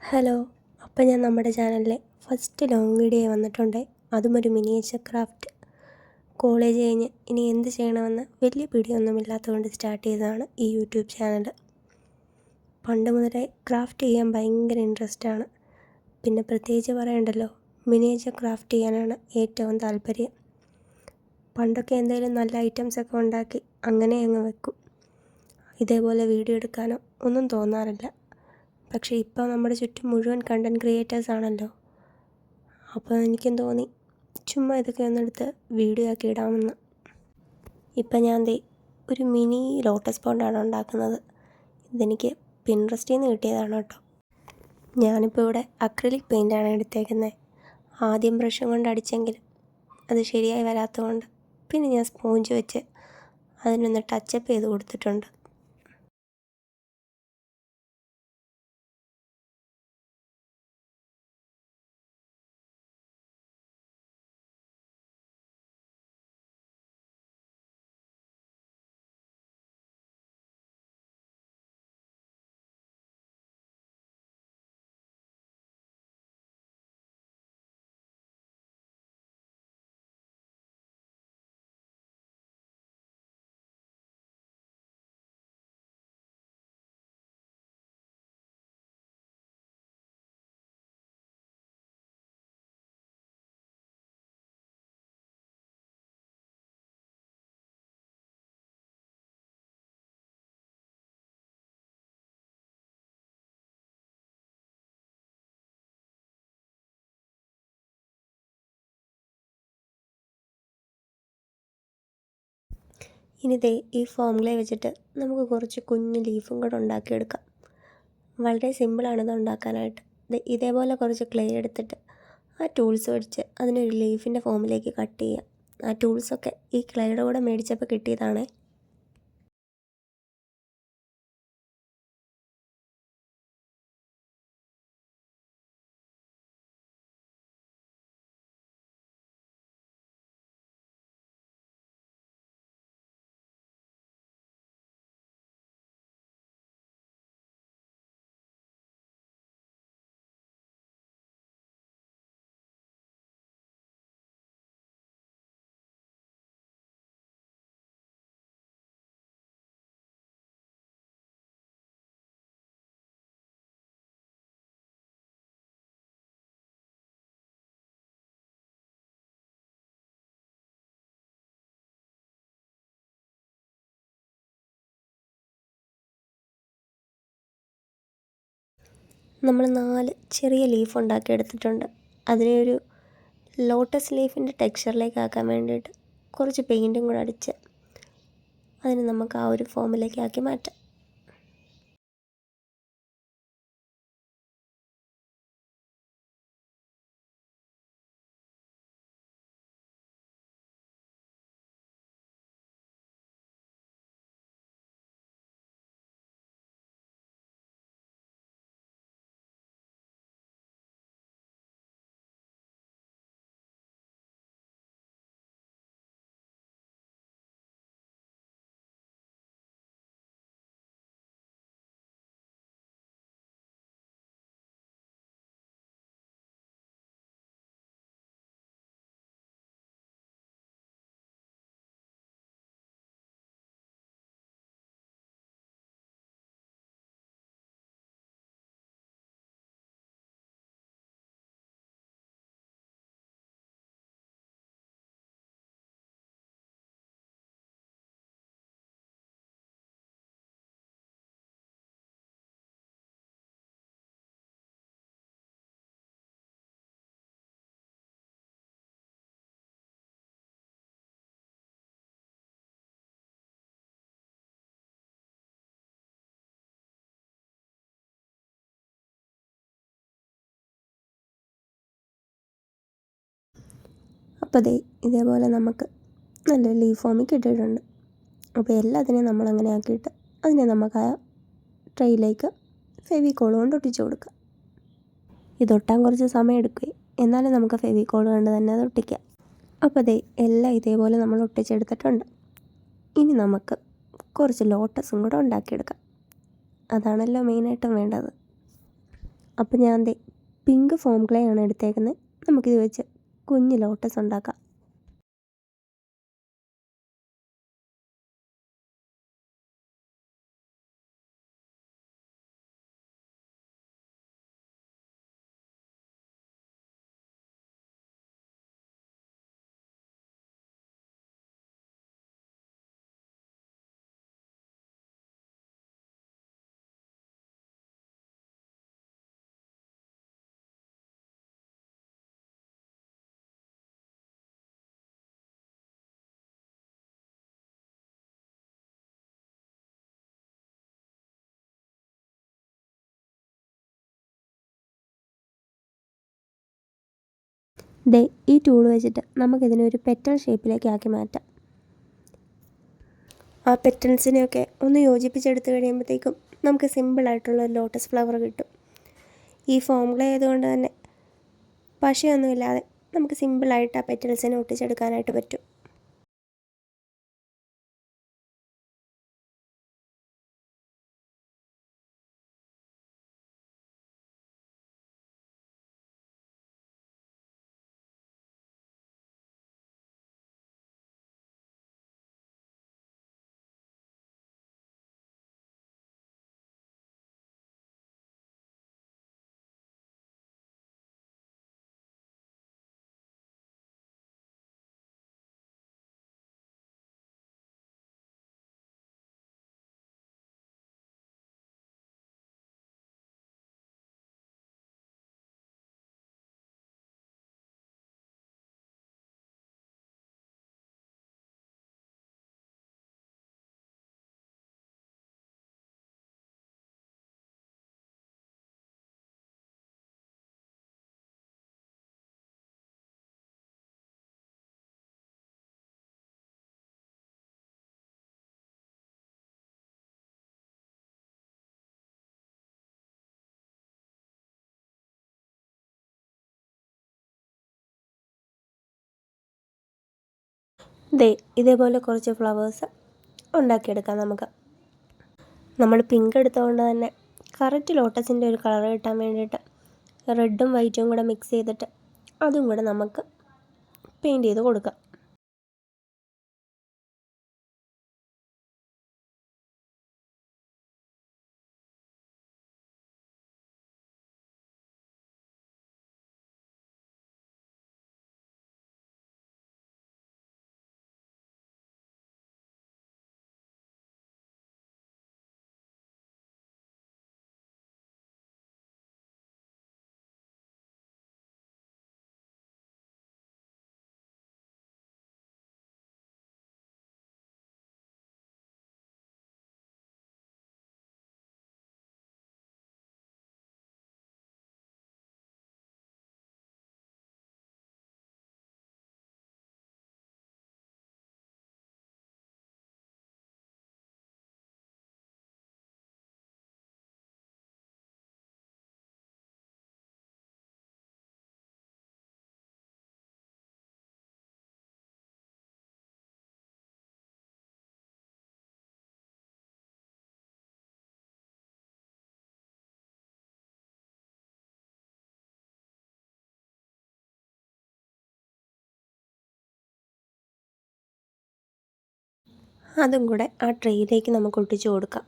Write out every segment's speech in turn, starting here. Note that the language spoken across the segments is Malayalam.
ഹലോ. അപ്പം ഞാൻ നമ്മുടെ ചാനലിലെ ഫസ്റ്റ് ലോങ് വീഡിയോ വന്നിട്ടുണ്ട്. അതും ഒരു മിനിയേച്ചർ ക്രാഫ്റ്റ്. കോളേജ് കഴിഞ്ഞ് ഇനി എന്ത് ചെയ്യണമെന്ന് വലിയ പിടിയൊന്നുമില്ലാത്തതുകൊണ്ട് സ്റ്റാർട്ട് ചെയ്തതാണ് ഈ യൂട്യൂബ് ചാനൽ. പണ്ട് മുതലേ ക്രാഫ്റ്റ് ചെയ്യാൻ ഭയങ്കര ഇൻട്രസ്റ്റാണ്. പിന്നെ പ്രത്യേകിച്ച് പറയണ്ടല്ലോ, മിനിയേച്ചർ ക്രാഫ്റ്റ് ചെയ്യാനാണ് ഏറ്റവും താല്പര്യം. പണ്ടൊക്കെ എന്തെങ്കിലും നല്ല ഐറ്റംസൊക്കെ ഉണ്ടാക്കി അങ്ങനെ അങ്ങ് വെക്കും. ഇതേപോലെ വീഡിയോ എടുക്കാനോ ഒന്നും തോന്നാറില്ല. പക്ഷേ ഇപ്പോൾ നമ്മുടെ ചുറ്റും മുഴുവൻ കണ്ടൻറ് ക്രിയേറ്റേഴ്സ് ആണല്ലോ. അപ്പോൾ എനിക്കും തോന്നി ചുമ്മാ ഇതൊക്കെ ഒന്നെടുത്ത് വീഡിയോ ആക്കി ഇടാമെന്ന്. ഇപ്പം ഞാൻ ഒരു മിനി ലോട്ടസ് പോണ്ടാണ് ഉണ്ടാക്കുന്നത്. ഇതെനിക്ക് പിൻട്രസ്റ്റിൽ നിന്ന് കിട്ടിയതാണ് കേട്ടോ. ഞാനിപ്പോൾ ഇവിടെ അക്രിലിക് പെയിൻ്റാണ് എടുത്തേക്കുന്നത്. ആദ്യം ബ്രഷും കൊണ്ട് അടിച്ചെങ്കിലും അത് ശരിയായി വരാത്തതുകൊണ്ട് പിന്നെ ഞാൻ സ്പോഞ്ച് വെച്ച് അതിനൊന്ന് ടച്ചപ്പ് ചെയ്ത് കൊടുത്തിട്ടുണ്ട്. ഇനി ഈ ഫോംഗ്ലേ വെച്ചിട്ട് നമുക്ക് കുറച്ച് കുഞ്ഞ് ലീഫും കൂടെ ഉണ്ടാക്കിയെടുക്കാം. വളരെ സിമ്പിളാണിത് ഉണ്ടാക്കാനായിട്ട്. ഇതേപോലെ കുറച്ച് ക്ലേ എടുത്തിട്ട് ആ ടൂൾസ് വെച്ച് അതിനൊരു ലീഫിൻ്റെ ഫോമിലേക്ക് കട്ട് ചെയ്യാം. ആ ടൂൾസൊക്കെ ഈ ക്ലേയുടെ കൂടെ മേടിച്ചപ്പോൾ കിട്ടിയതാണേ. നമ്മൾ 4 ചെറിയ ലീഫ് ഉണ്ടാക്കിയെടുത്തിട്ടുണ്ട്. അതിനെ ഒരു ലോട്ടസ് ലീഫിൻ്റെ ടെക്സ്ചറിലേക്ക് ആക്കാൻ വേണ്ടിയിട്ട് കുറച്ച് പെയിൻറ്റും കൂടെ അടിച്ച് അതിന് നമുക്ക് ആ ഒരു ഫോമിലേക്ക് ആക്കി മാറ്റാം. അപ്പോൾ ഇതേപോലെ നമുക്ക് നല്ല ലീഫ് ഫോമിൽ കിട്ടിയിട്ടുണ്ട്. അപ്പോൾ എല്ലാത്തിനെയും നമ്മളങ്ങനെ ആക്കിയിട്ട് അതിനെ നമുക്ക് ആ ട്രെയിലേക്ക് ഫെവിക്കോൾ കൊണ്ട് ഒട്ടിച്ചു കൊടുക്കാം. ഇതൊട്ടാൻ കുറച്ച് സമയം എടുക്കുകയും എന്നാലും നമുക്ക് ഫെവിക്കോൾ കൊണ്ട് തന്നെ അത് ഒട്ടിക്കാം. അപ്പോൾ എല്ലാം ഇതേപോലെ നമ്മൾ ഒട്ടിച്ചെടുത്തിട്ടുണ്ട്. ഇനി നമുക്ക് കുറച്ച് ലോട്ടസും കൂടെ ഉണ്ടാക്കിയെടുക്കാം. അതാണല്ലോ മെയിനായിട്ടും വേണ്ടത്. അപ്പോൾ ഞാൻ ദേ പിങ്ക് ഫോം ക്ലേ ആണ് എടുത്തേക്കുന്നത്. നമുക്കിത് വെച്ച് കുഞ്ഞ് ലോട്ടസ് ഉണ്ടാക്കാം. ദേ ഈ ടൂൾ വെച്ചിട്ട് നമുക്കിതിനൊരു പെറ്റൽ ഷേപ്പിലേക്ക് ആക്കി മാറ്റാം. ആ പെറ്റൽസിനെയൊക്കെ ഒന്ന് യോജിപ്പിച്ചെടുത്ത് കഴിയുമ്പോഴത്തേക്കും നമുക്ക് സിമ്പിളായിട്ടുള്ള ഒരു ലോട്ടസ് ഫ്ലവർ കിട്ടും. ഈ ഫോം ക്ലേ ആയതുകൊണ്ട് തന്നെ പശയൊന്നുമില്ലാതെ നമുക്ക് സിമ്പിളായിട്ട് ആ പെറ്റൽസിനെ ഒട്ടിച്ചെടുക്കാനായിട്ട് പറ്റും. ദേ ഇതേപോലെ കുറച്ച് ഫ്ലവേഴ്സ് ഉണ്ടാക്കിയെടുക്കാം നമുക്ക്. നമ്മൾ പിങ്ക് എടുത്തുകൊണ്ട് തന്നെ കറക്റ്റ് ലോട്ടസിൻ്റെ ഒരു കളർ കിട്ടാൻ വേണ്ടിയിട്ട് റെഡും വൈറ്റും കൂടെ മിക്സ് ചെയ്തിട്ട് അതും കൂടെ നമുക്ക് പെയിൻറ്റ് ചെയ്ത് കൊടുക്കാം. അതും കൂടെ ആ ട്രേയിലേക്ക് നമുക്ക് ഒട്ടിച്ച് കൊടുക്കാം.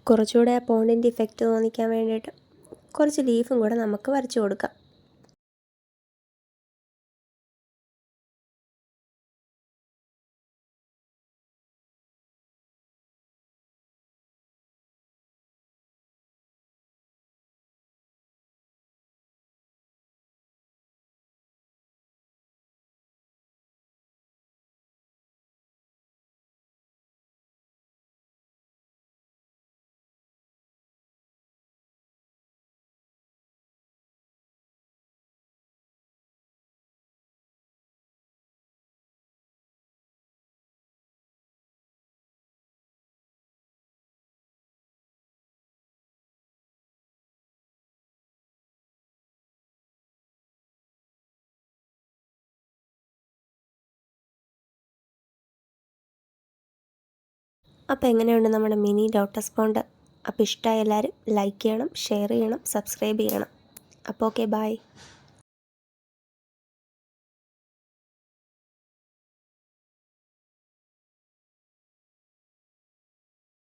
കുറച്ചുകൂടെ ആ പോണ്ടിൻ്റെ ഇഫക്റ്റ് തോന്നിക്കാൻ വേണ്ടിയിട്ട് കുറച്ച് ലീഫും കൂടെ നമുക്ക് വരച്ചു കൊടുക്കാം. അപ്പോൾ എങ്ങനെയുണ്ട് നമ്മുടെ മിനി ലോട്ടസ് പോണ്ട്? അപ്പോൾ ഇഷ്ടമായ എല്ലാവരും ലൈക്ക് ചെയ്യണം, ഷെയർ ചെയ്യണം, സബ്സ്ക്രൈബ് ചെയ്യണം. അപ്പോൾ ഓക്കെ, ബൈ.